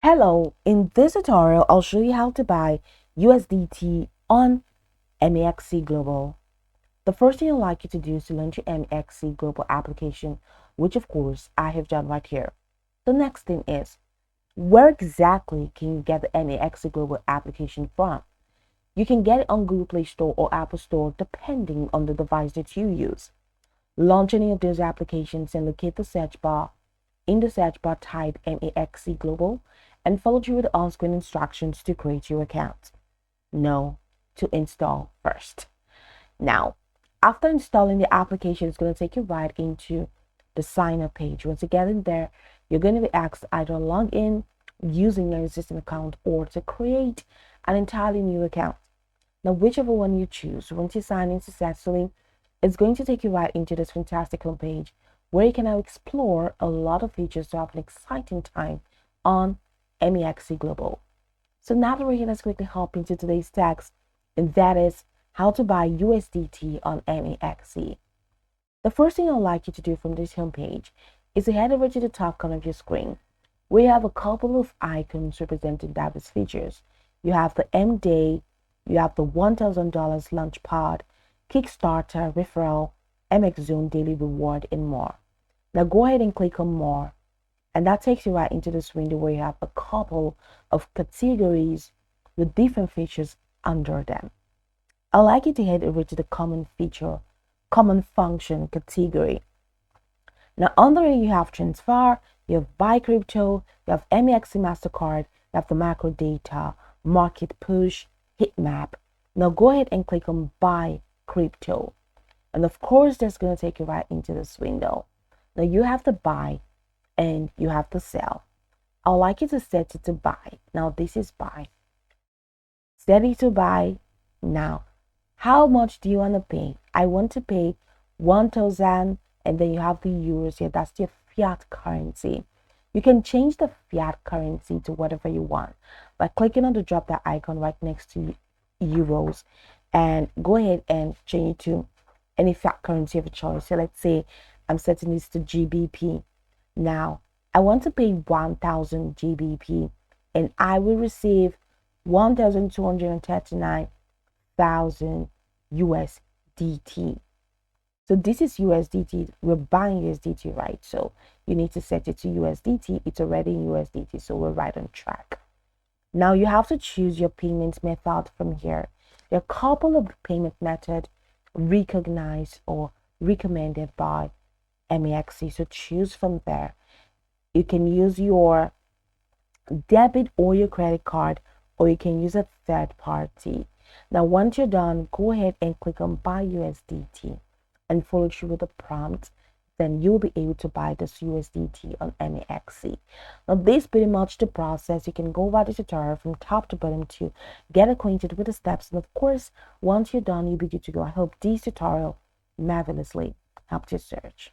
Hello, in this tutorial, I'll show you how to buy USDT on MEXC Global. The first thing I'd like you to do is to launch your MEXC Global application, which of course I have done right here. The next thing is, where exactly can you get the MEXC Global application from? You can get it on Google Play Store or Apple Store depending on the device that you use. Launch any of those applications and locate the search bar. In the search bar, type MEXC Global and follow through with the on-screen instructions to create your account. No, to install first. Now, after installing the application, it's going to take you right into the sign-up page. Once you get in there, you're going to be asked to either log in using your existing account or to create an entirely new account. Now, whichever one you choose, once you sign in successfully, it's going to take you right into this fantastic homepage where you can now explore a lot of features to have an exciting time on MEXC Global. So now that we're here, let's quickly hop into today's text, and that is how to buy USDT on MEXC. The first thing I'd like you to do from this homepage is to head over to the top corner of your screen, where you have a couple of icons representing diverse features. You have the M-Day, you have the $1,000 launch pod, Kickstarter, referral, MX Zone daily reward, and more. Now go ahead and click on more, and that takes you right into this window where you have a couple of categories with different features under them. I'd like you to head over to the common function category. Now under it, you have transfer, you have buy crypto, you have MEXC MasterCard, you have the macro data, market push, heat map. Now go ahead and click on buy crypto. And of course, that's going to take you right into this window. Now you have the buy and you have the sell. I'd like you to set it to buy. Now this is buy. Set it to buy. Now, how much do you want to pay? I want to pay 1,000, and then you have the euros here. That's your fiat currency. You can change the fiat currency to whatever you want by clicking on the drop that icon right next to euros, and go ahead and change it to any fiat currency of your choice. So let's say I'm setting this to GBP. Now, I want to pay 1,000 GBP and I will receive 1,239,000 USDT. So this is USDT. We're buying USDT, right? So you need to set it to USDT. It's already in USDT, so we're right on track. Now you have to choose your payment method from here. There are a couple of payment methods recognized or recommended by MEXC, so choose from there. You can use your debit or your credit card, or you can use a third party. Now once you're done, go ahead and click on buy USDT and follow through with the prompt. Then you'll be able to buy this USDT on MEXC. Now this is pretty much the process. You can go over the tutorial from top to bottom to get acquainted with the steps, and of course once you're done, you'll be good to go. I hope this tutorial marvelously helped your search.